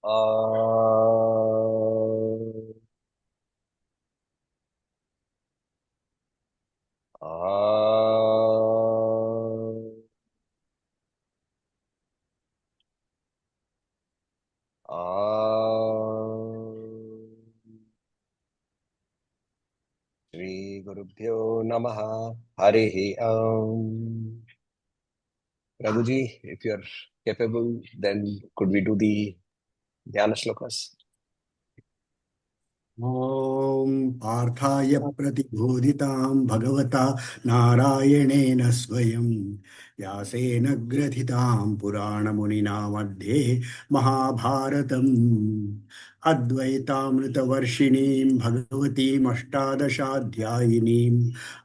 Shri Gurubhyo Namaha Harihi Om. Raghuji, if you're capable, then could we do the Dhyana shlokas? ॐ पार्थाय प्रतिबोधितां भगवता नारायणेन स्वयं व्यासेन ग्रथितां पुराणमुनिना मध्ये महाभारतम् अद्वैतामृतवर्षिणीं भगवतीमष्टादशाध्यायिनीम्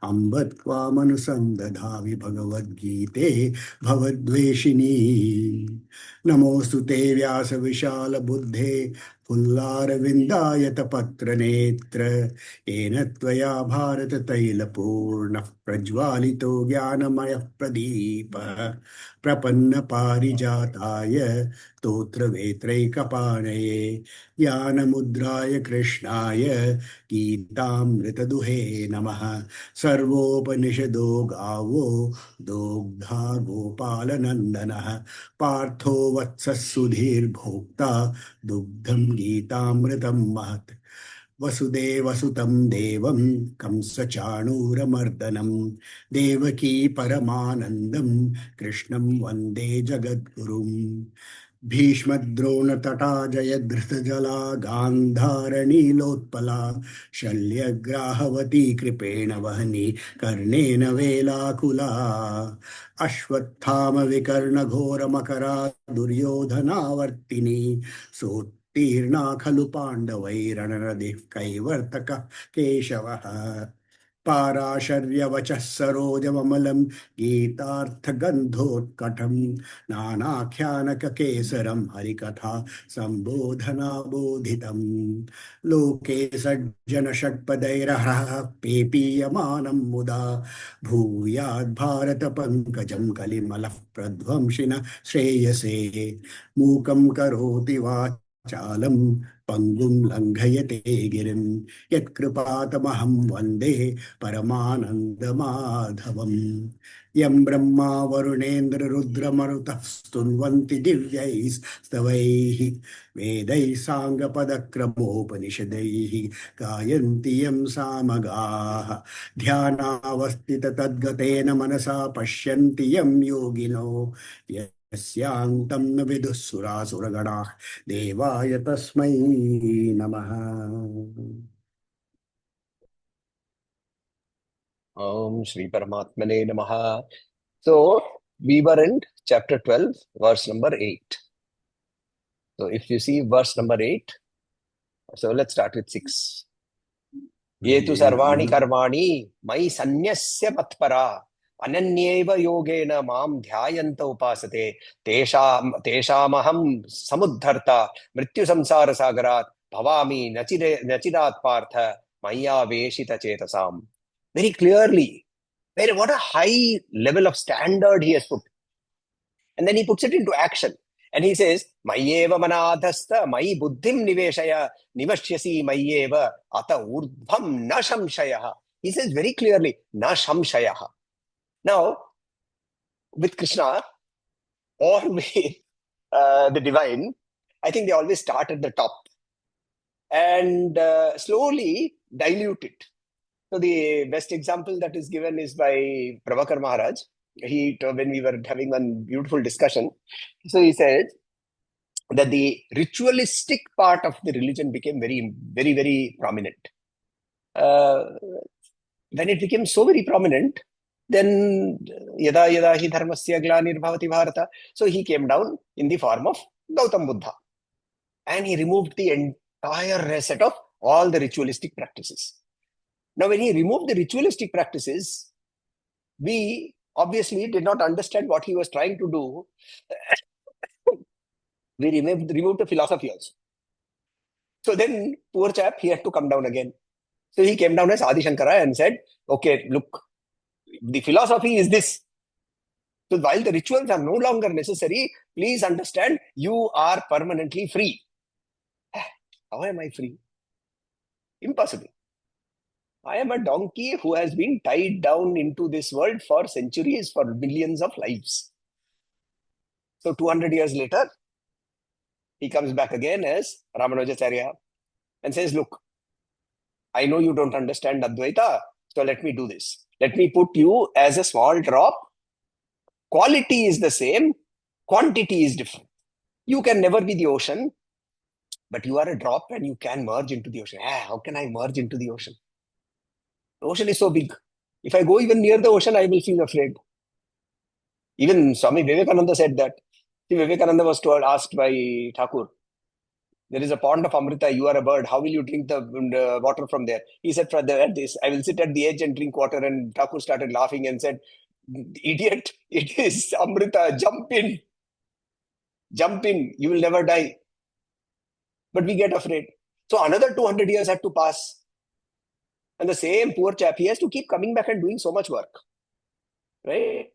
अम्ब त्वामनुसन्दधामि भगवद्गीते भवद्वेषिणीम् नमोऽस्तु ते व्यासविशालबुद्धे पुल्लारविन्दायतपत्रनेत्र येन त्वया भारततैलपूर्णः प्रज्वालितो ज्ञानमयः प्रदीपः प्रपन्नपारिजाताय स्तोत्रवेत्रैकपाणये ज्ञानमुद्राय कृष्णाय गीतामृतदुहे नमः सर्वोपनिषदो गावो दोग्धा गोपालनन्दनः पार्थो वत्सः सुधीर्भोक्ता दुग्धं गीतामृतं महत् वसुदेवसुतं देवं कंसचाणूरमर्दनं देवकी परमानन्दं कृष्णं वन्दे जगद्गुरुम् भीष्मद्रोणतटा जयद्रथजला गान्धारनीलोत्पला शल्यग्राहवती कृपेण वहनी कर्णेन वेलाकुला अश्वत्थामविकर्णघोरमकरा दुर्योधनावर्तिनी सोत्तीर्णा खलु पाण्डवैरणनदिः कैवर्तकः केशवः पाराशर्यवचः सरोजममलं गीतार्थगन्धोत्कटं नानाख्यानककेसरं हरिकथा सम्बोधनाबोधितं लोके सज्जनषट्पदैरहः पेपीयमानं मुदा भूयाद्भारतपङ्कजं कलिमलः प्रध्वंसिन श्रेयसे मूकं करोति वाचालं पङ्गुं लङ्घयते गिरिं यत्कृपातमहं वन्दे परमानन्दमाधवम् यं ब्रह्मा वरुणेन्द्ररुद्रमरुतः स्तुन्वन्ति दिव्यैस्तवैः वेदैः साङ्गपदक्रमोपनिषदैः गायन्ति यं सामगाः ध्यानावस्थिततद्गतेन मनसा पश्यन्ति यं योगिनो यस्यान्तं न विदुः सुरासुरगणाः देवाय तस्मै नमः। Om Shri Paramatmane Namaha. So, we were in chapter 12, verse number 8. So, if you see verse number 8, so let's start with 6. Ye tu sarvani karmani mai sanyasya matpara ananyeva yogena mam dhyayanta upasate teshamaham samuddharta mrityu samsara sagarat bhavami nachirat partha maya veshita chetasam. Very clearly, what a high level of standard he has put. And then he puts it into action. And he says, Mayeva manadhasta, Mayi buddhim niveshaya, nivashyasi Mayeva, ata urdhvam na shamshayaha. He says very clearly, na shamshayaha. Now, with Krishna or with the divine, I think they always start at the top and slowly dilute it. So the best example that is given is by Prabhakar Maharaj. When we were having one beautiful discussion, so he said that the ritualistic part of the religion became very, very, very prominent. When it became so very prominent, then yada yada hi dharmasya glanirбhavati bharata. So he came down in the form of Gautam Buddha, and he removed the entire set of all the ritualistic practices. Now, when he removed the ritualistic practices, we obviously did not understand what he was trying to do. We removed the philosophy also. So then, poor chap, he had to come down again. So he came down as Adi Shankara and said, okay, look, the philosophy is this. So while the rituals are no longer necessary, please understand, you are permanently free. How am I free? Impossible. I am a donkey who has been tied down into this world for centuries, for millions of lives. So 200 years later, he comes back again as Ramanujacharya and says, look, I know you don't understand Advaita, so let me do this. Let me put you as a small drop. Quality is the same, quantity is different. You can never be the ocean, but you are a drop and you can merge into the ocean. How can I merge into the ocean? The ocean is so big. If I go even near the ocean, I will feel afraid. Even Swami Vivekananda said that. See, Vivekananda was asked by Thakur, there is a pond of Amrita, you are a bird, how will you drink the water from there? He said, I will sit at the edge and drink water. And Thakur started laughing and said, idiot, it is Amrita, jump in, you will never die. But we get afraid. So another 200 years had to pass. And the same poor chap, he has to keep coming back and doing so much work. Right?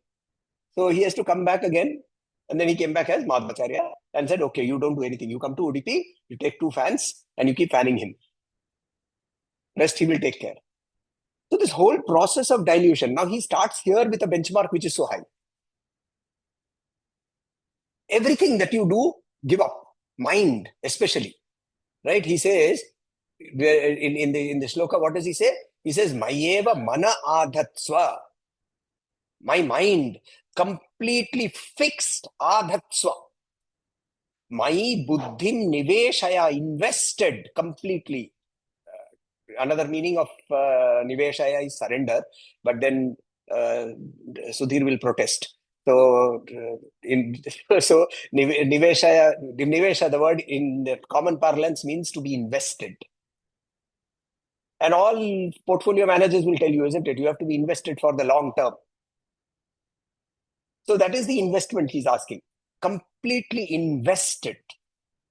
So he has to come back again. And then he came back as Madhvacharya and said, okay, you don't do anything. You come to Udupi, you take 2 fans and you keep fanning him. Rest he will take care. So this whole process of dilution, now he starts here with a benchmark which is so high. Everything that you do, give up. Mind, especially. Right? He says, in the shloka, what does he say? He says, Mayeva mana adhatsva. My mind completely fixed adhatsva. My buddhim niveshaya, invested completely. Another meaning of niveshaya is surrender, but then Sudhir will protest. So, nivesha, the word in the common parlance means to be invested. And all portfolio managers will tell you, isn't it? You have to be invested for the long term. So that is the investment he's asking. Completely invested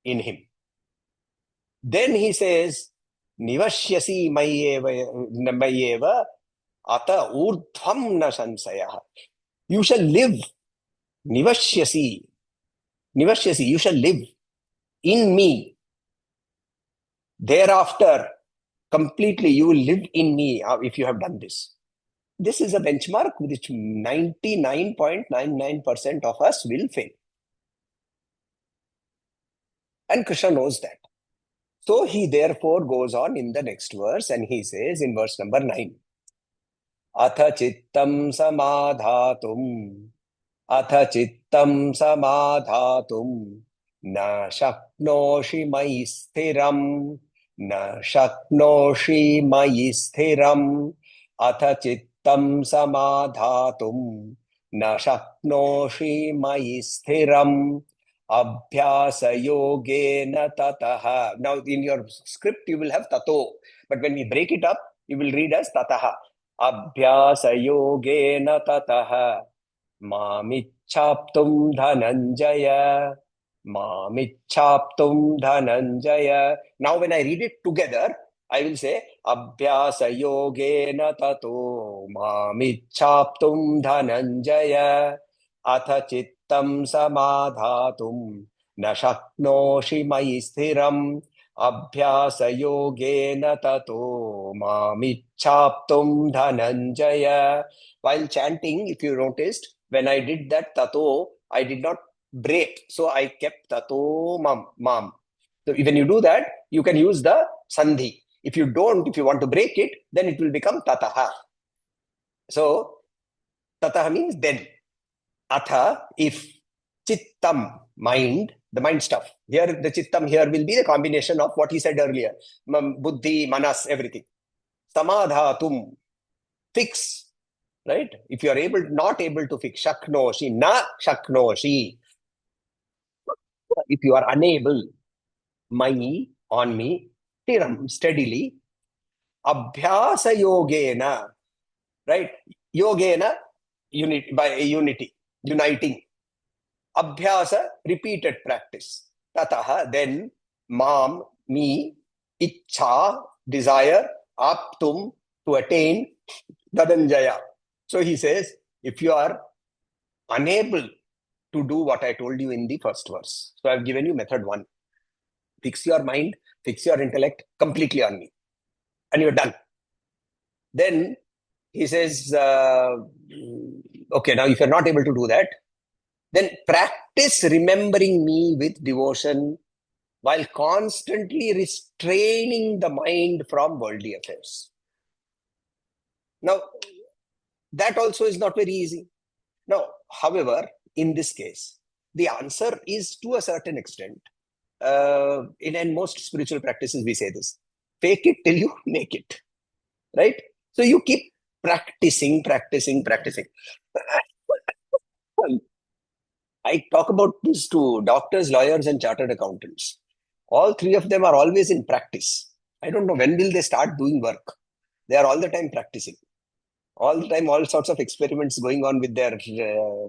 in him. Then he says, Nivashyasi mayeva ata urdhvam na sansaya. You shall live. Nivashyasi, you shall live in me. Thereafter, completely, you will live in me if you have done this. This is a benchmark which 99.99% of us will fail. And Krishna knows that. So he therefore goes on in the next verse and he says in verse number 9, Atha chittam samadhatum, na shaknoshi mai sthiram, atha chittam samadhatum, na shaknoshi mai sthiram. Abhyasa yogena tataha. Now in your script you will have tato, but when we break it up, you will read as tataha. Abhyasa yogena tataha mamichhaptum dhananjaya. Mamichhaptum dhananjaya. Now when I read it together, I will say Abhyasa yogena tato mamichhaptum dhananjaya. Atha chittam samadhatum na shaknoshi mai sthiram. Abhyasa yogena tato mamichhaptum dhananjaya. While chanting, if you noticed, when I did that tato, I did not break. So I kept tato mam. So when you do that, you can use the sandhi. If you don't, if you want to break it, then it will become tataha. So tataha means then. Atha, if, chittam, mind, the mind stuff. Here, the chittam here will be the combination of what he said earlier. Buddhi, manas, everything. Samadhatum, fix, right? If you are not able to fix, shaknoshi, na shaknoshi. If you are unable, mai, on me, tiram, steadily, abhyasa yogena, right? Yogena, by unity, uniting. Abhyasa, repeated practice. Tataha, then, mam, me, ichha, desire, aptum, to attain, dhananjaya. So he says, if you are unable to do what I told you in the first verse, so I've given you method 1. Fix your mind, Fix your intellect completely on me. And you're done. Then he says, okay, now if you're not able to do that, then practice remembering me with devotion while constantly restraining the mind from worldly affairs. Now, that also is not very easy. Now, however, in this case, the answer is to a certain extent. In most spiritual practices, we say this: fake it till you make it. Right? So you keep practicing. I talk about this to doctors, lawyers, and chartered accountants. All three of them are always in practice. I don't know when will they start doing work. They are all the time practicing. All the time, all sorts of experiments going on with their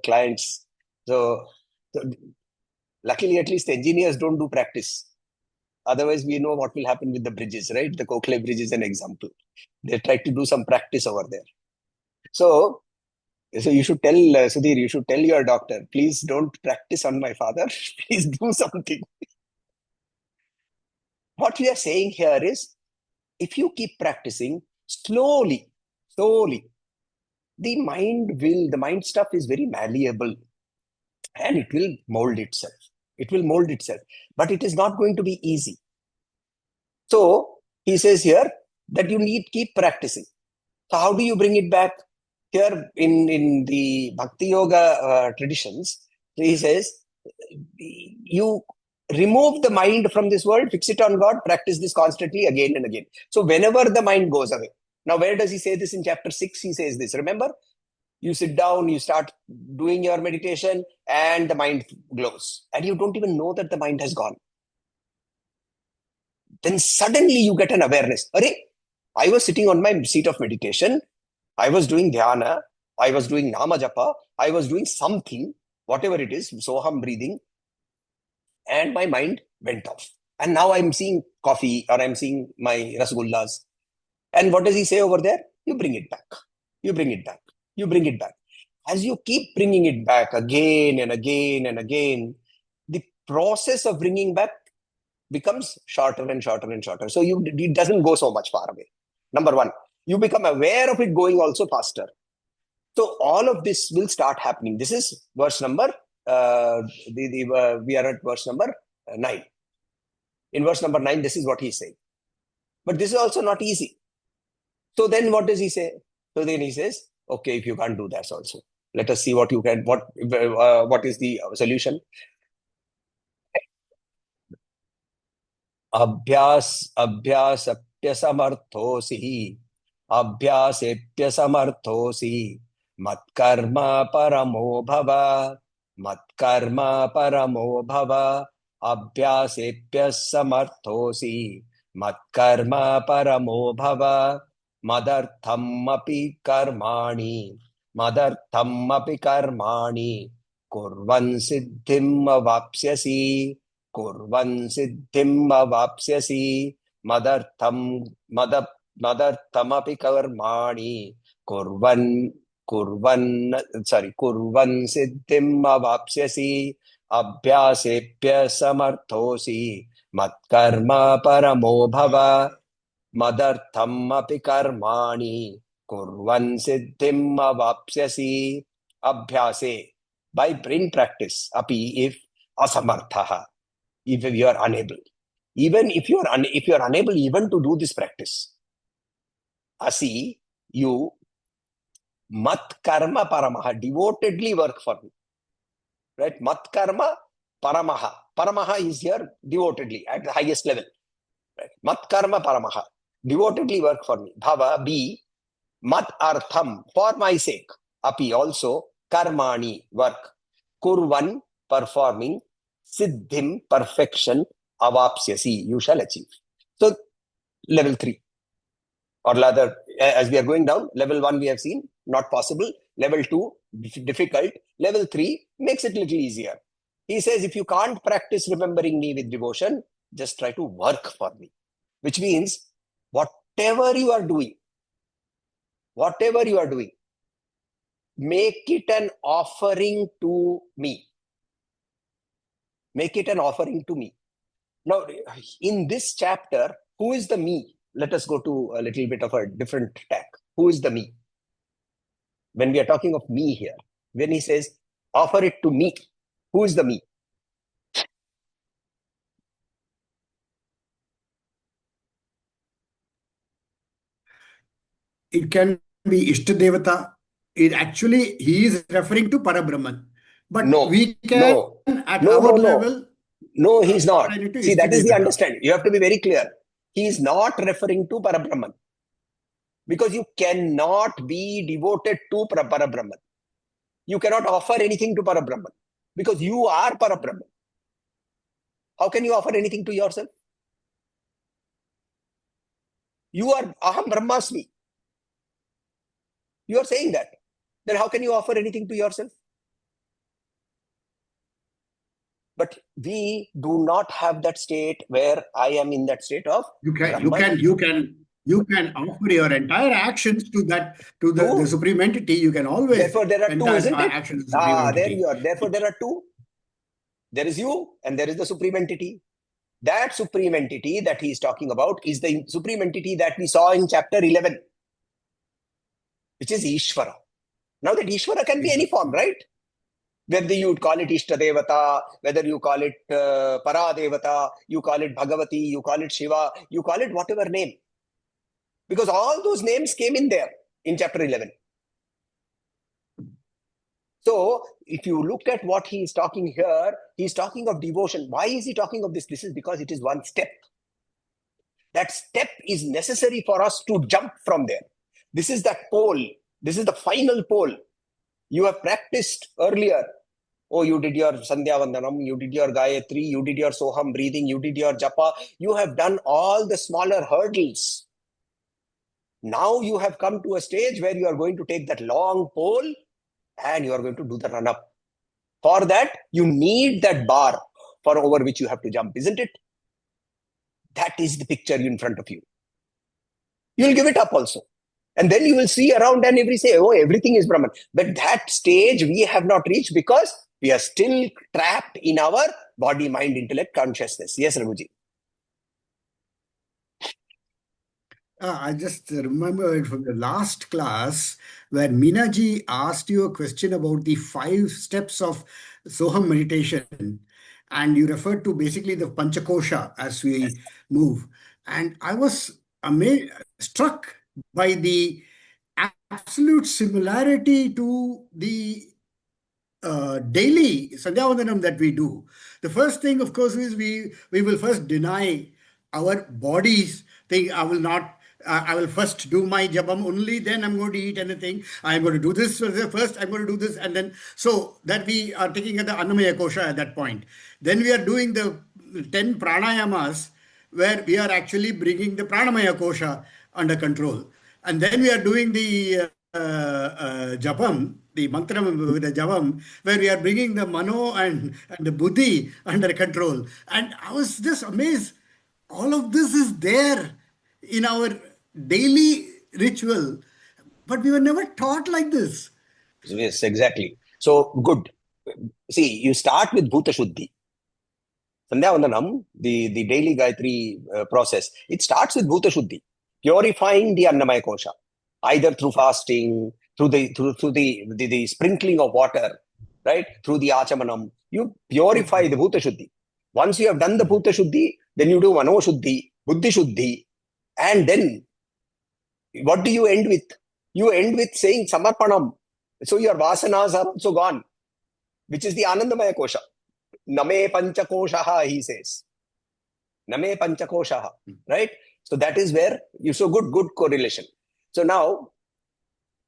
clients. So luckily, at least engineers don't do practice. Otherwise, we know what will happen with the bridges, right? The Kokle Bridge is an example. They try to do some practice over there. So you should tell, Sudhir, you should tell your doctor, please don't practice on my father. Please do something. What we are saying here is, if you keep practicing slowly, the mind stuff is very malleable and it will mold itself. It will mold itself, but it is not going to be easy. So he says here that you need keep practicing. So how do you bring it back? Here in the Bhakti Yoga traditions, he says, you remove the mind from this world, fix it on God, practice this constantly again and again. So whenever the mind goes away. Now, where does he say this? In chapter 6, he says this. Remember, you sit down, you start doing your meditation, and the mind glows. And you don't even know that the mind has gone. Then suddenly you get an awareness. I was sitting on my seat of meditation. I was doing dhyana. I was doing nama japa. I was doing something, whatever it is, soham breathing. And my mind went off. And now I'm seeing coffee or I'm seeing my rasgullas. And what does he say over there? You bring it back. You bring it back. You bring it back. As you keep bringing it back again and again and again, the process of bringing back becomes shorter and shorter and shorter. So it doesn't go so much far away. Number one, you become aware of it going also faster. So all of this will start happening. This is verse number, we are at verse number 9. In verse number 9, this is what he's saying. But this is also not easy. So then what does he say? So then he says, okay, if you can't do that also, let us see what you can, what is the solution? अभ्यासेप्य समर्थोसी मत्कर्मा परमो भव अभ्यासेप्य समर्थोसी मत्कर्मा परमो भव मदर्थमपि कर्माणि कुर्वन् सिद्धिम् अवाप्स्यसि मदर्थमपि कर्माणि कुर्वन् सिद्धिम् अवाप्स्यसि अभ्यासेप्य समर्थोसी मत्कर्मा परमो भव मदर्थमपि कर्माणि कुर्वन् सिद्धिम् अवाप्स्यसि अभ्यासे by brain practice api if asamartha, if you are unable, even if you are unable even to do this practice, asi you mat karma paramaha, devotedly work for me, right? Mat karma paramaha is here devotedly at the highest level, right? Mat karma paramaha, devotedly work for me. Bhava, be mat artham, for my sake. Api, also karmani, work. Kurvan, performing. Siddhim, perfection. Avapsyasi, you shall achieve. So level 3, or rather, as we are going down, level 1 we have seen, not possible. Level 2, difficult. Level 3 makes it a little easier. He says, if you can't practice remembering me with devotion, just try to work for me. Which means, whatever you are doing, make it an offering to me. Make it an offering to me. Now, in this chapter, who is the me? Let us go to a little bit of a different tack. Who is the me? When we are talking of me here, when he says, offer it to me, who is the me? It can be Ishtadevata. It actually, he is referring to Parabrahman. But No, we can, no, at no, our no, no. level, No, he's not. assign it to See, that is the Ishtadevata. understanding. You have to be very clear. He is not referring to Parabrahman. Because you cannot be devoted to Parabrahman. You cannot offer anything to Parabrahman. Because you are Parabrahman. How can you offer anything to yourself? You are Aham Brahmasmi. You are saying that. Then how can you offer anything to yourself? But we do not have that state where I am in that state of You Brahman. can offer your entire actions to the Two. supreme entity. You can always Therefore, there are two, entire isn't it? actions to the supreme entity. There you are. Therefore, there are two. There is you and there is the supreme entity. That supreme entity that he is talking about is the supreme entity that we saw in chapter 11, which is Ishvara. Now that Ishvara can be any form, right? Whether you would call it Ishtadevata, whether you call it Paradevata, you call it Bhagavati, you call it Shiva, you call it whatever name. Because all those names came in there in chapter 11. So, if you look at what he is talking here, he is talking of devotion. Why is he talking of this? This is because it is one step. That step is necessary for us to jump from there. This is that pole. This is the final pole. You have practiced earlier. Oh, you did your Sandhya Vandanam, you did your Gayatri, you did your Soham breathing, you did your Japa. You have done all the smaller hurdles. Now you have come to a stage where you are going to take that long pole and you are going to do the run up. For that, you need that bar for over which you have to jump, isn't it? That is the picture in front of you. You will give it up also. And then you will see around and say, oh, everything is Brahman. But that stage we have not reached because we are still trapped in our body, mind, intellect, consciousness. Yes, Raghuji. I just remember from the last class where Minaji asked you a question about the 5 steps of Soham meditation, and you referred to basically the Panchakosha as we move. And I was struck by the absolute similarity to the daily Sandhyavandanam that we do. The first thing, of course, is we will first deny our bodies. I will not. I will first do my jabam only. Then I'm going to eat anything. I'm going to do this first. I'm going to do this, and then so that we are taking the Annamaya Kosha at that point. Then we are doing the 10 pranayamas where we are actually bringing the pranamaya kosha under control, and then we are doing the japam, the mantra with the japam, where we are bringing the mano and the buddhi under control. And I was just amazed. All of this is there in our daily ritual, but we were never taught like this. Yes, exactly. So, good. See, you start with Bhuta Shuddhi. Sandhya Vandanam, the daily Gayatri process, it starts with Bhuta Shuddhi, purifying the Annamaya Kosha, either through fasting, through the sprinkling of water, right? Through the Achamanam. You purify the Bhuta Shuddhi. Once you have done the Bhuta Shuddhi, then you do Mano Shuddhi, Buddhi Shuddhi, and then what do you end with? You end with saying Samarpanam. So your vasanas are also gone, which is the Anandamaya Kosha. Name Panchakoshaha, he says. Name Panchakoshaha, right? So that is where you show good correlation. So now,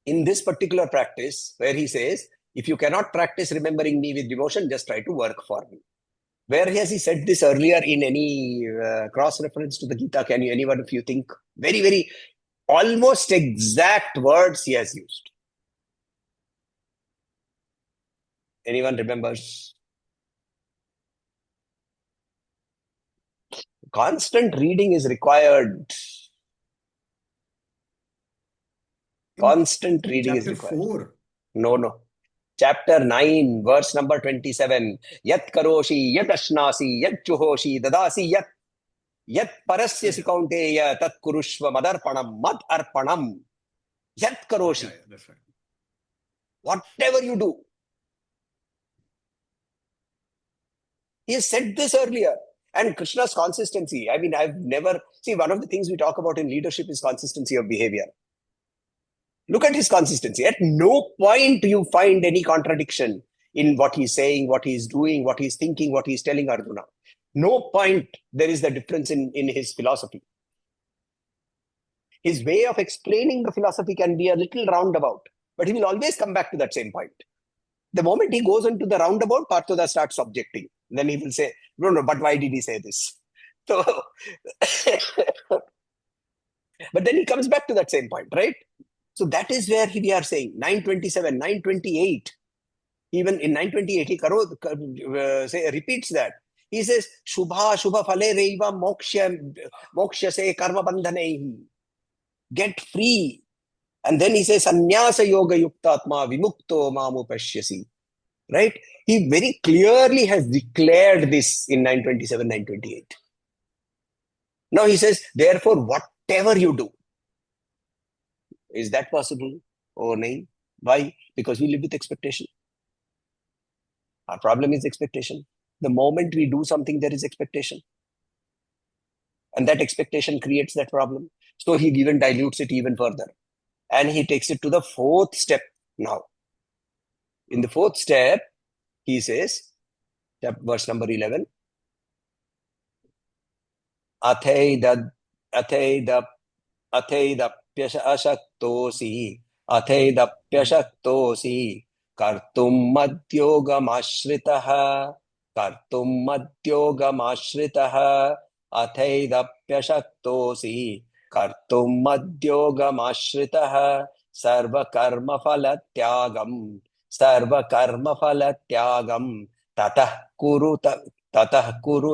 in this particular practice, where he says, if you cannot practice remembering me with devotion, just try to work for me. Where has he said this earlier in any cross-reference to the Gita? Can you, anyone of you think? Very, very, almost exact words he has used. Anyone remembers? Constant reading is required. Constant reading is required. Chapter 4. No. Chapter 9, verse number 27. Yat karoshi, yat ashnasi, yat chuhoshi, dadasi, yat Yat parasyasi kaunteya tat kurushva madarpanam mad arpanam yat karoshi. Yeah, that's right. Whatever you do. He has said this earlier. And Krishna's consistency. I mean, I've never... See, one of the things we talk about in leadership is consistency of behavior. Look at his consistency. At no point do you find any contradiction in what he's saying, what he's doing, what he's thinking, what he's telling Arjuna. No point there is the difference in his philosophy. His way of explaining the philosophy can be a little roundabout, but he will always come back to that same point. The moment he goes into the roundabout, Parthoda starts objecting. Then he will say, no, but why did he say this? So, but then he comes back to that same point, right? So that is where we are saying 927, 928. Even in 928, he repeats that. He says, Shubha Shubha Phale Reiva Moksha se Karma Bandhanaihi. Get free. And then he says, Sannyasa Yoga Yuktatma Vimukto Mamu Pashyasi. Right? He very clearly has declared this in 927, 928. Now he says, therefore, whatever you do, is that possible? Oh, no. Why? Because we live with expectation. Our problem is expectation. The moment we do something, there is expectation. And that expectation creates that problem. So he even dilutes it even further. And he takes it to the fourth step now. In the fourth step, he says, verse number 11, Atheidapyasha ashaktosi, Atheidapyashaktosi, Kartum madyogamashritah, Kartum madyogamashritah, Atheidapyashaktosi, Kartum madyogamashritah, Sarva karma phalatyagam, Sarva karma phalatyagam, Tatah kuru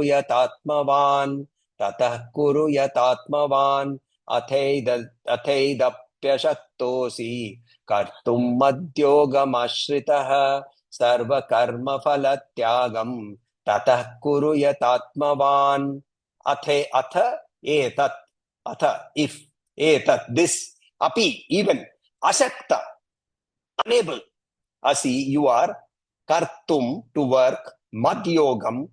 yatatmavan, Tatah kuru yatatmavan, Atheidapyashaktosi, Kartum madyogamashritah, Sarva karma phalatyagam, Tatah kuru yatatmavan, Atha, etat, Atha, if, etat, this, api, even, ashakta, unable, asi, you are, kartum, to work, madhyogam,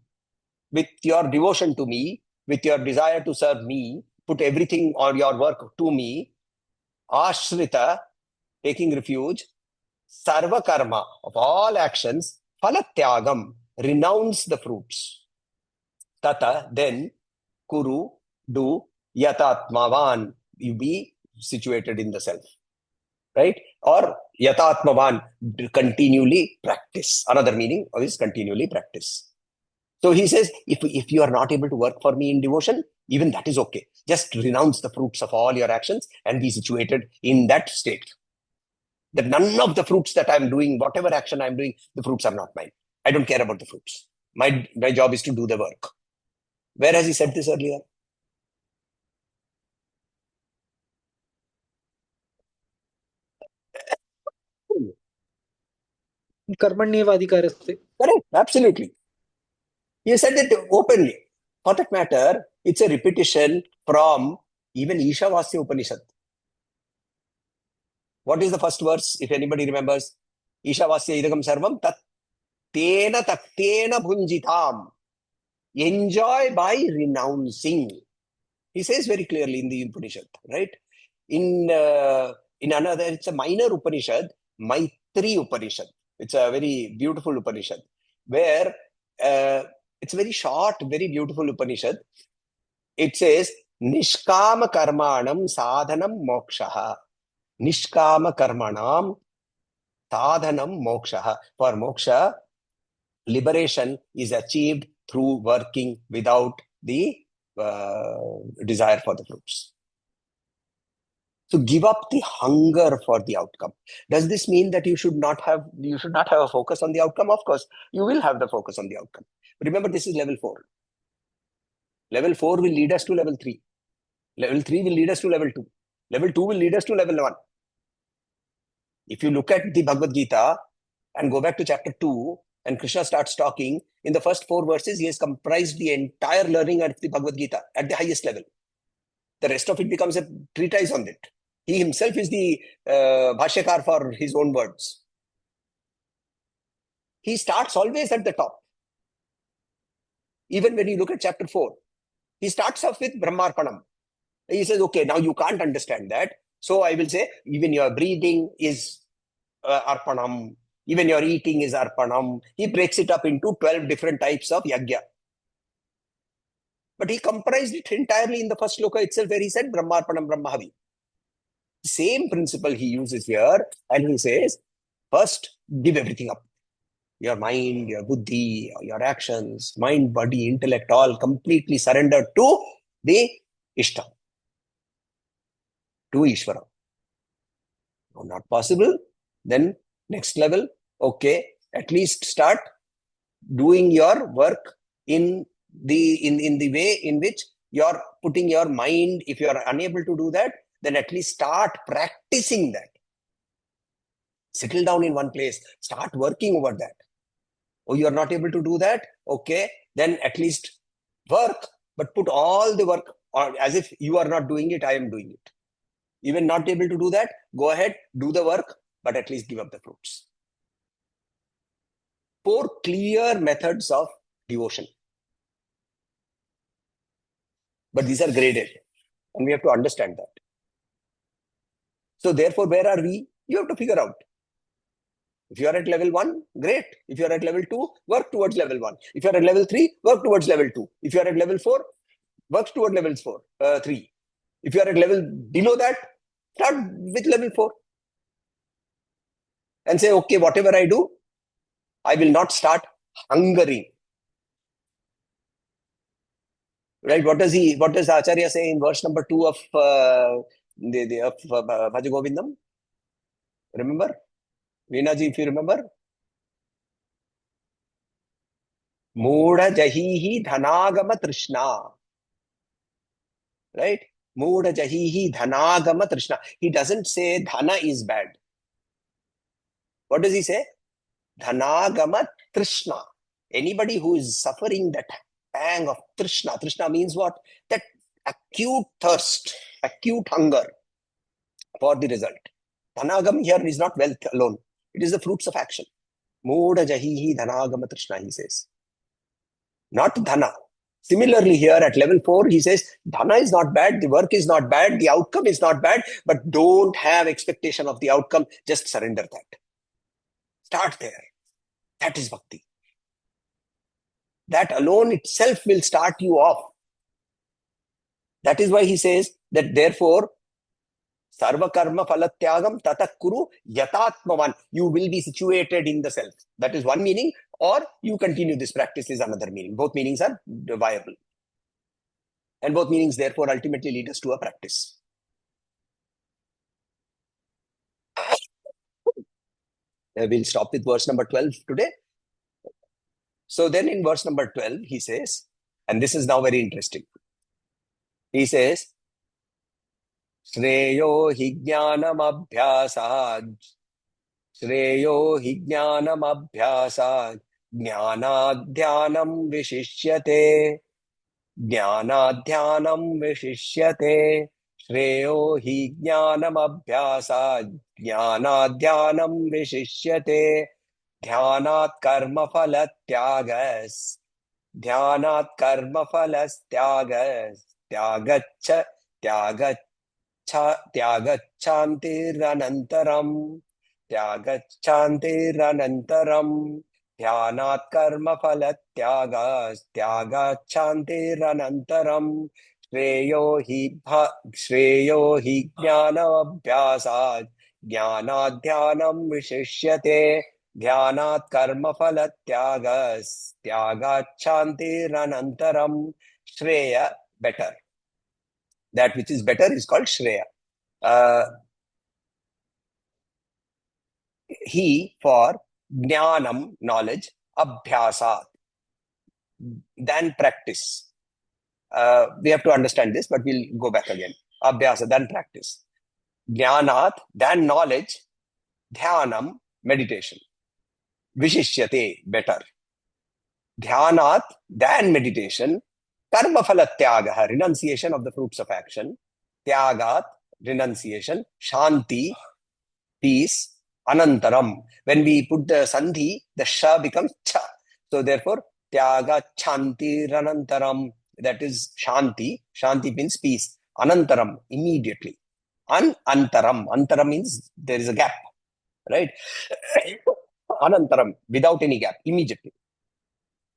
with your devotion to me, with your desire to serve me, put everything on your work to me, ashrita, taking refuge, sarva karma, of all actions, phalatyagam, renounce the fruits. Tata, then, kuru, do, yatatmavan, you be situated in the self. Right? Or yatatmavan, continually practice. Another meaning is continually practice. So he says, if you are not able to work for me in devotion, even that is okay. Just renounce the fruits of all your actions and be situated in that state. That none of the fruits that I'm doing, whatever action I'm doing, the fruits are not mine. I don't care about the fruits. My job is to do the work. Where has he said this earlier? Karmanyevadhikaraste. Correct, absolutely. He said it openly. For that matter, it's a repetition from even Ishavasya Upanishad. What is the first verse, if anybody remembers? Ishavasya idagam sarvam tat tena taktena bhunjitam. Enjoy by renouncing. He says very clearly in the Upanishad, right? In another, it's a minor Upanishad, Maitri Upanishad. It's a very beautiful Upanishad, where it's very short, very beautiful Upanishad. It says, Nishkama karmanam sadhanam mokshaha. Nishkama karmanam sadhanam mokshaha. For moksha, liberation is achieved through working without the desire for the fruits. So give up the hunger for the outcome. Does this mean that you should not have a focus on the outcome? Of course, you will have the focus on the outcome. But remember, this is level 4. Level 4 will lead us to level 3. Level 3 will lead us to level 2. Level 2 will lead us to level 1. If you look at the Bhagavad Gita and go back to chapter 2, And Krishna starts talking. In the first 4 verses, he has comprised the entire learning of the Bhagavad Gita at the highest level. The rest of it becomes a treatise on it. He himself is the bhashyakar for his own words. He starts always at the top. Even when you look at chapter 4, he starts off with Brahmarpanam. He says, okay, now you can't understand that. So I will say, even your breathing is Arpanam. Even your eating is Arpanam. He breaks it up into 12 different types of yagya. But he comprised it entirely in the first shloka itself, where he said Brahmarpanam Brahmahavi. Same principle he uses here, and he says, first, give everything up. Your mind, your buddhi, your actions, mind, body, intellect, all completely surrendered to the Ishta, to Ishvara. No, not possible. Then next level, okay, at least start doing your work in the way in which you're putting your mind. If you're unable to do that, then at least start practicing that. Settle down in one place, start working over that. Oh, you're not able to do that? Okay, then at least work, but put all the work on, as if you are not doing it, I am doing it. Even not able to do that, go ahead, do the work, but at least give up the fruits. 4 clear methods of devotion. But these are graded, and we have to understand that. So therefore, where are we? You have to figure out. If you are at level 1, great. If you are at level 2, work towards level 1. If you are at level 3, work towards level 2. If you are at level 4, work towards level 3. If you are at level below that, start with level 4. And say, okay, whatever I do, I will not start hungering. Right? What does Acharya say in verse number 2 of Bhaja Govindam? Remember? Veenaji, if you remember? Moodha jahihi dhanagama trishna. Right? Moodha jahihi dhanagama trishna. He doesn't say dhana is bad. What does he say? Dhanagama trishna. Anybody who is suffering that pang of trishna. Trishna means what? That acute thirst, acute hunger for the result. Dhanagam here is not wealth alone. It is the fruits of action. Moodha jahihi dhanagama trishna, he says. Not dhana. Similarly here at level 4, he says, dhana is not bad, the work is not bad, the outcome is not bad, but don't have expectation of the outcome. Just surrender that. Start there. That is bhakti. That alone itself will start you off. That is why he says that therefore, sarva karma phalatyagam tata kuru yatatmavan. You will be situated in the self. That is one meaning. Or you continue this practice is another meaning. Both meanings are viable. And both meanings therefore ultimately lead us to a practice. We'll stop with verse number 12 today. So then in verse number 12, he says, and this is now very interesting. He says, Shreyo hi jnanam abhyasad. Shreyo hi jnanam abhyasad. Jnanadhyanam vishishyate. Jnanadhyanam vishishyate. Shreyo hi jnanam abhyasad. Jnanadhyanam vishishyate. Dhyanat karma phala tyagas. Dhyanat karma phala tyagas. Tyagacha tyagachantiranantaram. Tyagachantiranantaram. Dhyanat karma phala tyagas. Tyagachantiranantaram. Shreyo hi jnana abhyasad. Jnanadhyanam vishishyate. Dhyanat karma phala tyagas. Tyagachantiranantaram. Shreya, better. That which is better is called Shreya. He for Jnanam, knowledge, Abhyasat, than practice. We have to understand this, but we'll go back again. Abhyasa, than practice. Jnanat, than knowledge, Dhyanam, meditation. Vishishyate, better. Dhyanat, than meditation. Karma phala tyagaha, renunciation of the fruits of action. Tyagat, renunciation. Shanti, peace. Anantaram. When we put the sandhi, the sha becomes cha. So therefore, tyaga chanti ranantaram. That is shanti. Shanti means peace. Anantaram, immediately. Anantaram. Antaram means there is a gap, right? Anantaram, without any gap, immediately.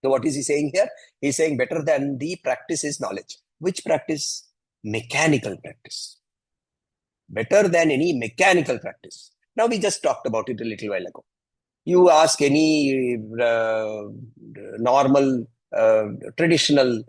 So what is he saying here? He's saying better than the practice is knowledge. Which practice? Mechanical practice. Better than any mechanical practice. Now we just talked about it a little while ago. You ask any normal, traditional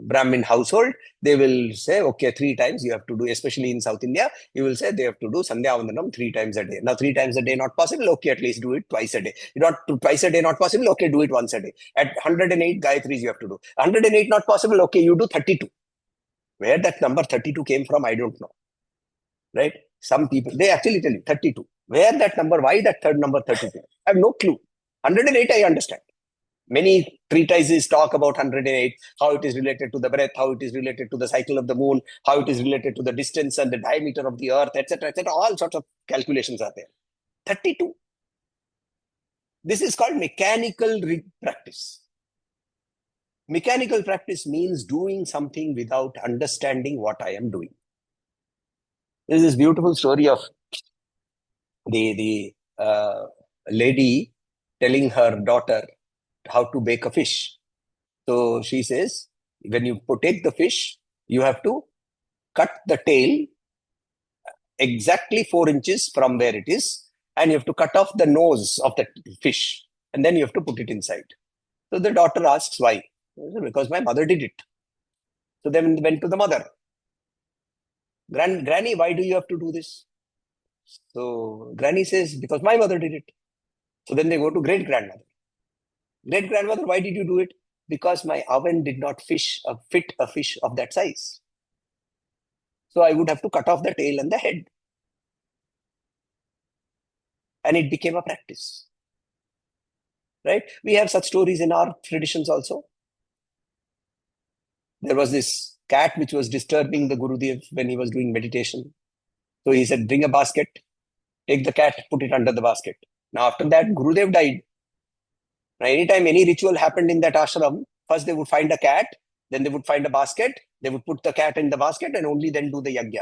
Brahmin household, they will say, okay, 3 times you have to do, especially in South India, you will say they have to do Sandhya Vandanam 3 times a day. Now, 3 times a day not possible, okay, at least do it twice a day. Not twice a day not possible, okay, do it once a day. At 108 Gayatris you have to do. 108 not possible, okay, you do 32. Where that number 32 came from, I don't know. Right? Some people, they actually tell you 32. Where that number, why that third number 32? I have no clue. 108 I understand. Many treatises talk about 108, how it is related to the breath, how it is related to the cycle of the moon, how it is related to the distance and the diameter of the earth, etc., etc. All sorts of calculations are there. 32. This is called mechanical practice. Mechanical practice means doing something without understanding what I am doing. There is this beautiful story of the lady telling her daughter how to bake a fish. So she says, when you take the fish, you have to cut the tail exactly 4 inches from where it is, and you have to cut off the nose of the fish, and then you have to put it inside. So the daughter asks why. Because my mother did it. So then went to the mother. Granny, why do you have to do this? So Granny says, because my mother did it. So then they go to great-grandmother. Great-grandmother, why did you do it? Because my oven did not fit a fish of that size. So I would have to cut off the tail and the head. And it became a practice. Right? We have such stories in our traditions also. There was this cat which was disturbing the Gurudev when he was doing meditation. So he said, bring a basket, take the cat, put it under the basket. Now after that, Gurudev died. Now anytime any ritual happened in that ashram, first they would find a cat, then they would find a basket, they would put the cat in the basket and only then do the yajna.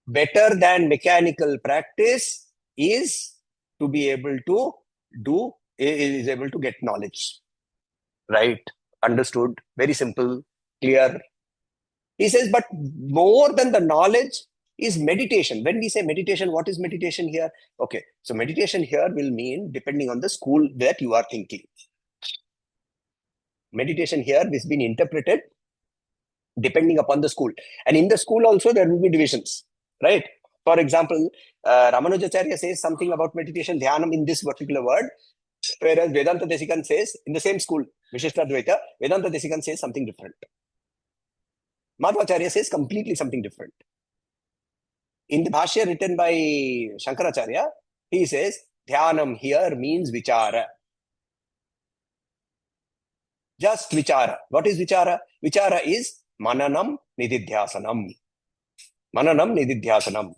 Better than mechanical practice is to be able to is able to get knowledge. Right? Understood? Very simple, clear. He says, but more than the knowledge is meditation. When we say meditation, what is meditation here? Okay, so meditation here will mean depending on the school that you are thinking. Meditation here has been interpreted depending upon the school. And in the school also, there will be divisions, right? For example, Ramanujacharya says something about meditation, dhyanam in this particular word, whereas Vedanta Desikan says, in the same school, Vishishtadvaita, Vedanta Desikan says something different. Madhvacharya says completely something different. In the Bhashya written by Shankaracharya, he says, dhyanam here means vichara. Just vichara. What is vichara? Vichara is mananam nididhyasanam. Mananam nididhyasanam.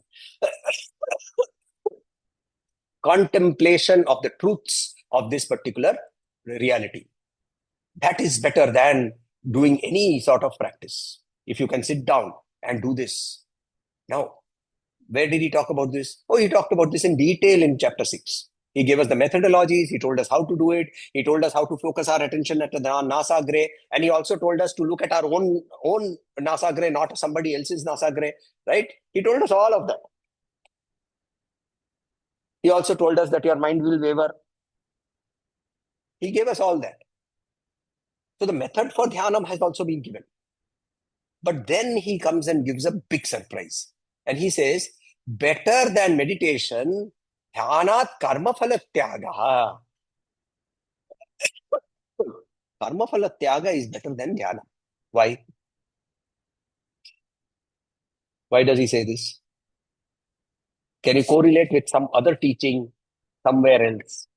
Contemplation of the truths of this particular reality. That is better than doing any sort of practice. If you can sit down and do this. Now, where did he talk about this? Oh, he talked about this in detail in chapter 6. He gave us the methodologies. He told us how to do it. He told us how to focus our attention at the nasagre. And he also told us to look at our own nasagre, not somebody else's nasagre. Right? He told us all of that. He also told us that your mind will waver. He gave us all that. So the method for dhyanam has also been given. But then he comes and gives a big surprise. And he says, better than meditation, dhyanat karma phala tyagaha. Karma phala tyaga is better than dhyana. Why? Why does he say this? Can you correlate with some other teaching somewhere else.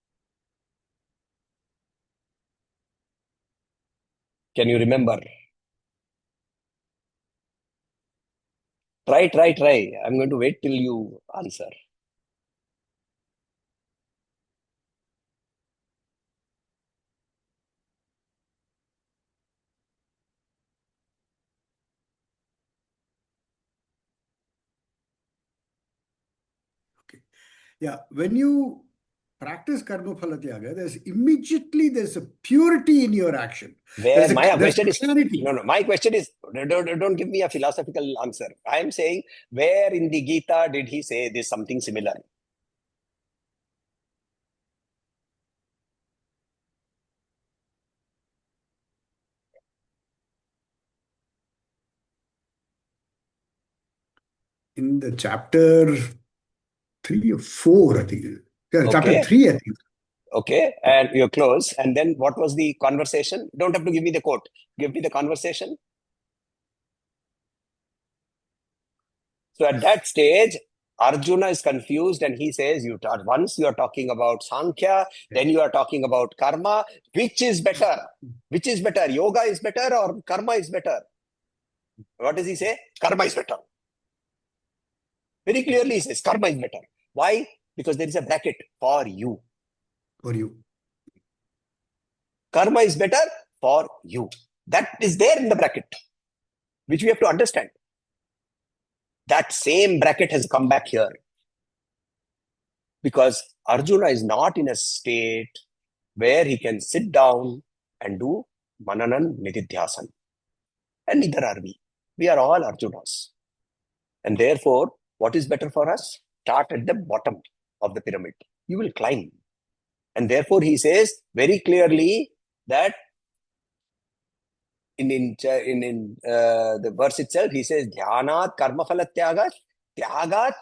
Can you remember? Try. I'm going to wait till you answer. Okay. Yeah, when you practice karma phala tyaga, there's a purity in your action. Where my There's question is, clarity. no, my question is, don't give me a philosophical answer. I am saying, where in the Gita did he say this something similar? In the chapter 3 or 4, I think. Yeah, chapter Okay, 3, I think. okay, and you're close. And then what was the conversation? You don't have to give me the quote. Give me the conversation. So at that stage, Arjuna is confused and he says, once you are talking about Sankhya, then you are talking about karma. Which is better? Which is better? Yoga is better or karma is better? What does he say? Karma is better. Very clearly he says, karma is better. Why? Because there is a bracket for you. For you. Karma is better for you. That is there in the bracket, which we have to understand. That same bracket has come back here. Because Arjuna is not in a state where he can sit down and do Mananan Nididhyasan. And neither are we. We are all Arjunas. And therefore, what is better for us? Start at the bottom of the pyramid. You will climb. And therefore, he says very clearly that in the verse itself, he says, Dhyanat karma phalatyagat tyagat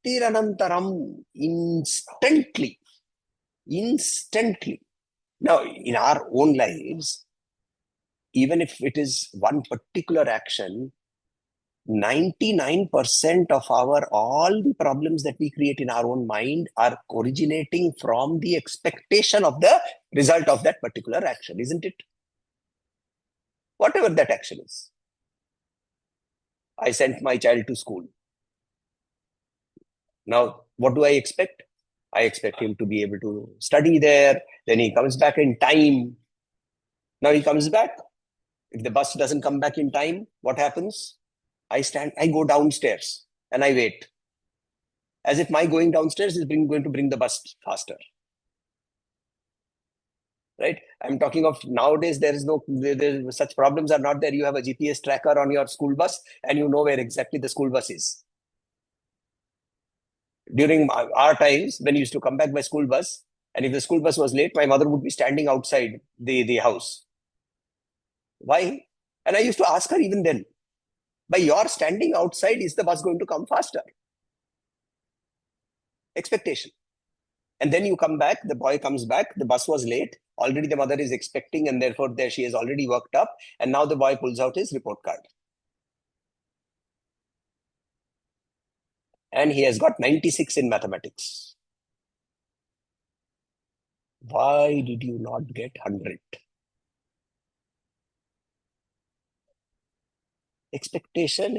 shantiranantaram. Instantly. Now, in our own lives, even if it is one particular action, 99% of all the problems that we create in our own mind are originating from the expectation of the result of that particular action, isn't it? Whatever that action is. I sent my child to school. Now, what do I expect? I expect him to be able to study there. Then he comes back in time. Now he comes back. If the bus doesn't come back in time, what happens? I go downstairs and I wait. As if my going downstairs is going to bring the bus faster. Right? I'm talking of nowadays, such problems are not there. You have a GPS tracker on your school bus and you know where exactly the school bus is. During our times, when you used to come back by school bus, and if the school bus was late, my mother would be standing outside the house. Why? And I used to ask her even then, by your standing outside, is the bus going to come faster? Expectation. And then you come back, the boy comes back, the bus was late, already the mother is expecting, and therefore there she is already worked up, and now the boy pulls out his report card. And he has got 96 in mathematics. Why did you not get 100? Expectation.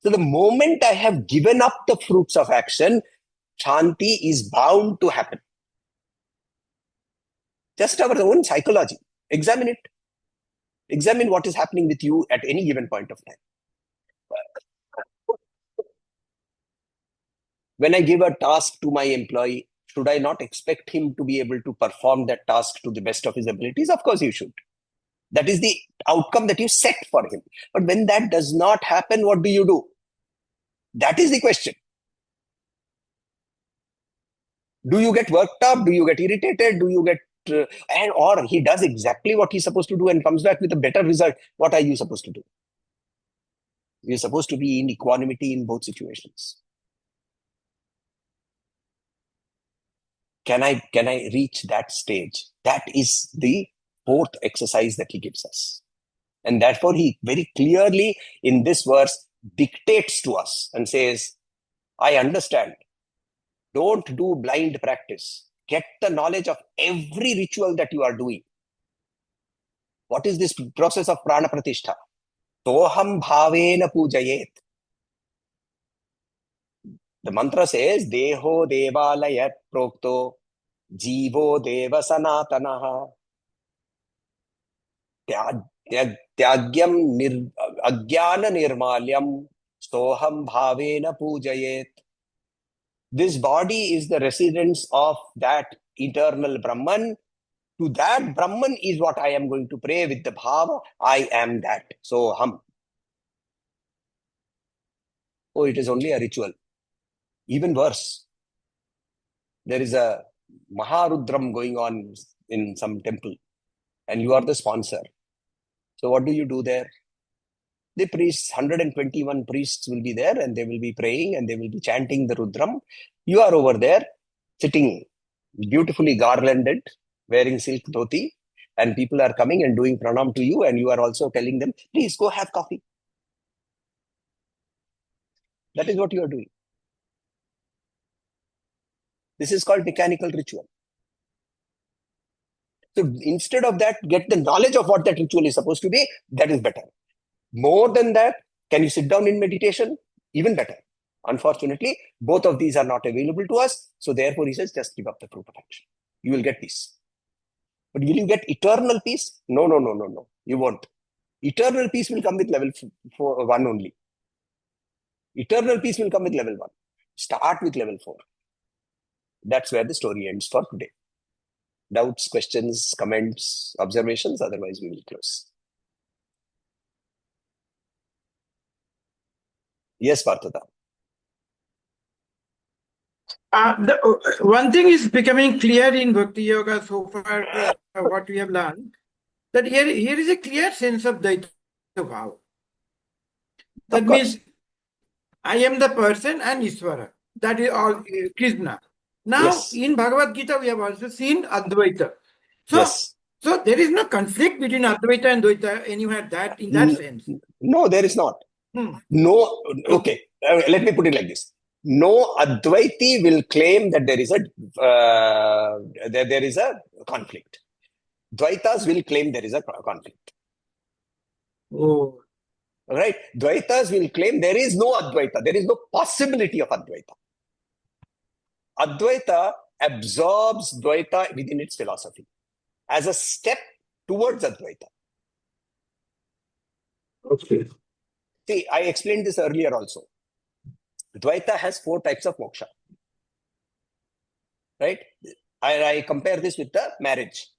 So the moment I have given up the fruits of action, Shanti is bound to happen. Just our own psychology. Examine it. Examine what is happening with you at any given point of time. When I give a task to my employee, should I not expect him to be able to perform that task to the best of his abilities? Of course you should. That is the outcome that you set for him. But when that does not happen, what do you do? That is the question. Do you get worked up? Do you get irritated? Do you get or he does exactly what he's supposed to do and comes back with a better result? What are you supposed to do? You're supposed to be in equanimity in both situations. Can I reach that stage? That is the fourth exercise that he gives us. And therefore, he very clearly in this verse dictates to us and says, I understand. Don't do blind practice. Get the knowledge of every ritual that you are doing. What is this process of prana pratishtha? Toham bhavena pujayet. The mantra says, Deho devalayat prokto, jivo deva sanatanaha, tyagyam ajnana nirmalyam, soham bhavena pujayet. This body is the residence of that eternal Brahman. To that Brahman is what I am going to pray with the bhava, I am that. Soham. Oh, it is only a ritual. Even worse. There is a Maharudram going on in some temple, and you are the sponsor. So what do you do there? The priests, 121 priests will be there, and they will be praying, and they will be chanting the Rudram. You are over there, sitting beautifully garlanded, wearing silk dhoti, and people are coming and doing pranam to you, and you are also telling them, please go have coffee. That is what you are doing. This is called mechanical ritual. So instead of that, get the knowledge of what that ritual is supposed to be. That is better. More than that, can you sit down in meditation? Even better. Unfortunately, both of these are not available to us. So therefore, he says, just give up the fruit of action. You will get peace. But will you get eternal peace? No. You won't. Eternal peace will come with level 1 only. Eternal peace will come with level 1. Start with level 4. That's where the story ends for today. Doubts, questions, comments, observations? Otherwise, we will close. Yes, Partha. One thing is becoming clear in Bhakti Yoga so far, what we have learned, that here is a clear sense of Dvaita Bhava. That means I am the person and Ishvara. That is all Krishna. Now, Yes. in Bhagavad Gita, we have also seen Advaita. So, Yes. so there is no conflict between Advaita and Dvaita anywhere that in that sense. No, there is not. No. Okay. Let me put it like this. No Advaiti will claim that there is a conflict. Dvaitas will claim there is a conflict. Oh. Right? Dvaitas will claim there is no Advaita. There is no possibility of Advaita. Advaita absorbs Dvaita within its philosophy as a step towards Advaita. Okay. See, I explained this earlier also. Dvaita has 4 types of moksha. Right? I compare this with the marriage.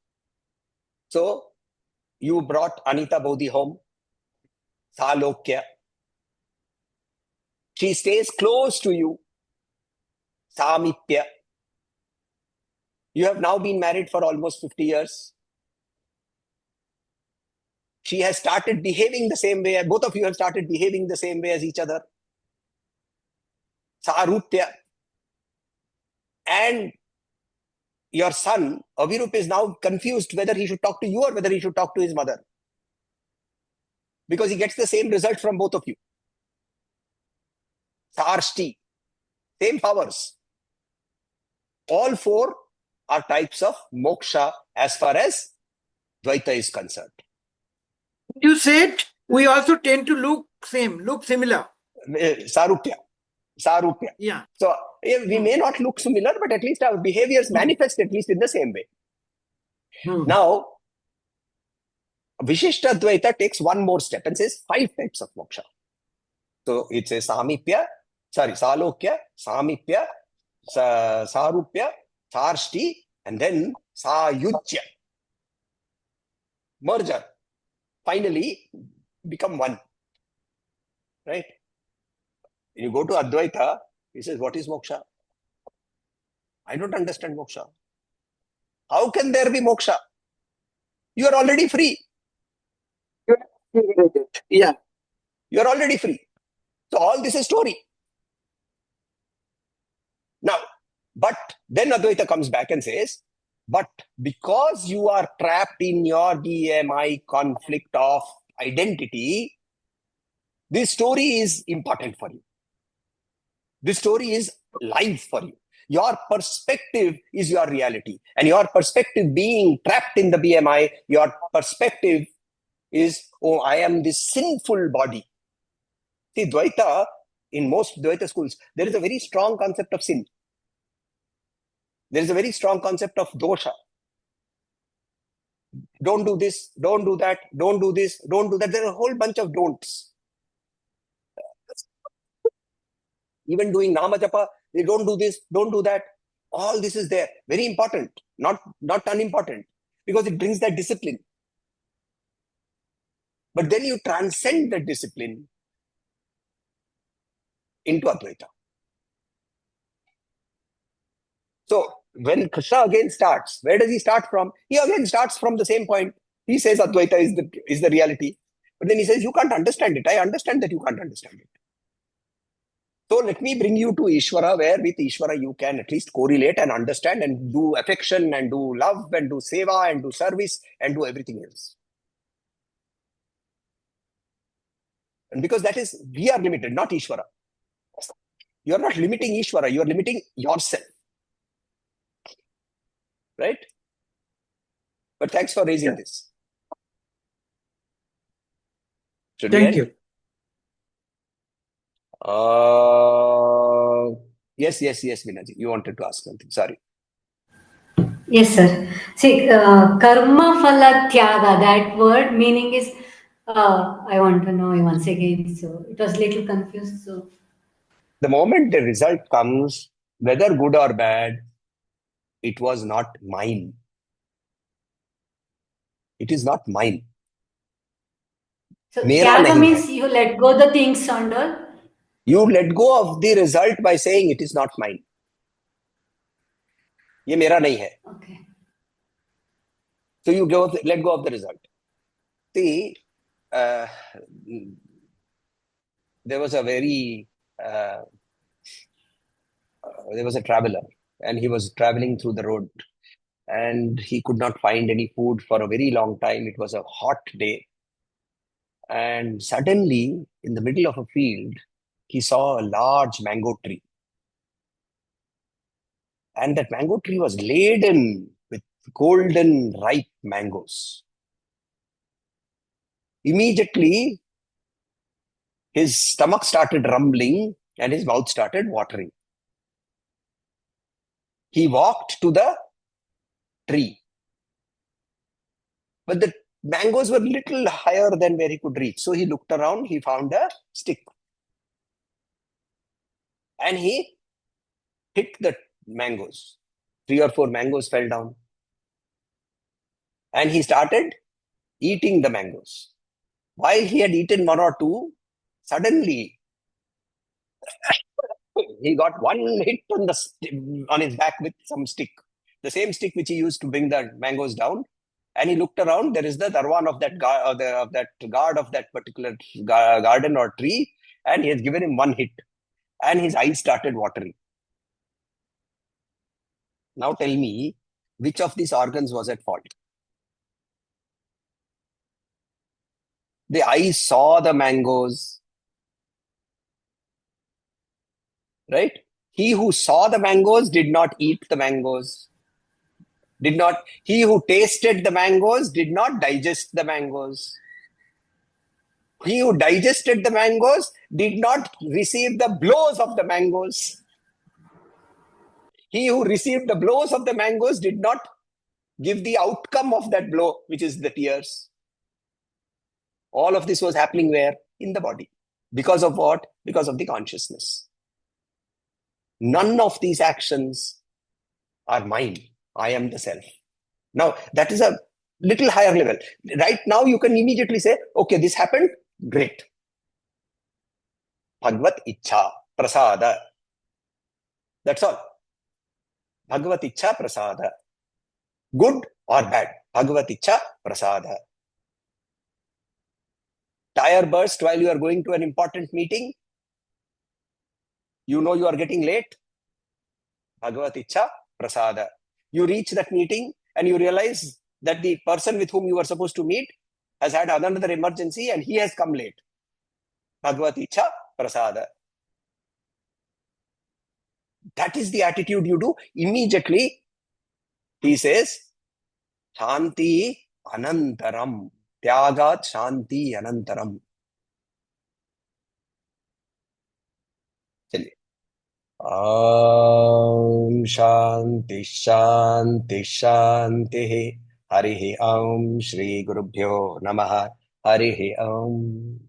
So, you brought Anita Bodhi home. Salokya. She stays close to you. Samipya. You have now been married for almost 50 years. She has started behaving the same way. Both of you have started behaving the same way as each other. Sarupya. And your son, Avirup, is now confused whether he should talk to you or whether he should talk to his mother. Because he gets the same result from both of you. Sarshti. Same powers. All 4 are types of moksha as far as Dvaita is concerned. You said we also tend to look similar. Sarupya. Yeah. So we may not look similar, but at least our behaviors manifest at least in the same way. Now, Vishishta Dvaita takes one more step and says 5 types of moksha. So it says Salokya, Samipya, Sarupya, Sarshti, and then Sayujya. Merger. Finally, become one. Right? When you go to Advaita, he says, what is moksha? I don't understand moksha. How can there be moksha? You are already free. Yeah. You are already free. So all this is story. Now, but then Advaita comes back and says, but because you are trapped in your DMI conflict of identity, this story is important for you. This story is live for you. Your perspective is your reality. And your perspective being trapped in the BMI, your perspective is, oh, I am this sinful body. See, Dvaita, in most Dvaita schools, there is a very strong concept of sin. There is a very strong concept of dosha. Don't do this, don't do that, don't do this, don't do that. There are a whole bunch of don'ts. Even doing Nama Japa, they don't do this, don't do that. All this is there. Very important, not unimportant, because it brings that discipline. But then you transcend the discipline into Advaita. So when Krishna again starts, where does he start from? He again starts from the same point. He says Advaita is the reality. But then he says, you can't understand it. I understand that you can't understand it. So let me bring you to Ishvara, where with Ishvara you can at least correlate and understand and do affection and do love and do seva and do service and do everything else. And because that is, we are limited, not Ishvara. You are not limiting Ishvara, you are limiting yourself. Right? But thanks for raising this. Should Thank we you. end? Yes, Minaji. You wanted to ask something. Sorry. Yes, sir. See, karma phala tyaga, that word meaning is, I want to know once again. So it was little confused. So The moment the result comes, whether good or bad, it was not mine. It is not mine. so Mera tyaga nahi means hai. you let go the things and all. You let go of the result by saying it is not mine. Ye mera nahi hai. Okay. So you let go of the result. See, there was a traveler, and he was traveling through the road, and he could not find any food for a very long time. It was a hot day. And suddenly, in the middle of a field, he saw a large mango tree. And that mango tree was laden with golden ripe mangoes. Immediately, his stomach started rumbling and his mouth started watering. He walked to the tree. But the mangoes were little higher than where he could reach. So he looked around, he found a stick. And he hit the mangoes. 3 or 4 mangoes fell down. And he started eating the mangoes. While he had eaten 1 or 2, suddenly he got one hit on his back with some stick. The same stick which he used to bring the mangoes down. And he looked around, there is the darwan of that guard of that particular garden or tree. And he has given him one hit. And his eyes started watering. Now tell me, which of these organs was at fault? The eyes saw the mangoes, right? He who saw the mangoes did not eat the mangoes. He who tasted the mangoes did not digest the mangoes. He who digested the mangoes did not receive the blows of the mangoes. He who received the blows of the mangoes did not give the outcome of that blow, which is the tears. All of this was happening where? In the body. Because of what? Because of the consciousness. None of these actions are mine. I am the self. Now, that is a little higher level. Right now, you can immediately say, okay, this happened, great. Bhagavad Ichha Prasada. That's all. Bhagavad Ichha Prasada. Good or bad. Bhagavad Ichha Prasada. Tire burst while you are going to an important meeting. You know you are getting late. Bhagavad Ichha Prasada. You reach that meeting and you realize that the person with whom you were supposed to meet has had another emergency and he has come late. Bhagavad Ichha Prasada. That is the attitude you do. Immediately, he says, Shanti Anantaram. Tyagat Shanti Anantaram. चलिए. Om Shanti Shanti Shanti. Harihi Om Shri Gurubhyo Namaha. Harihi Om.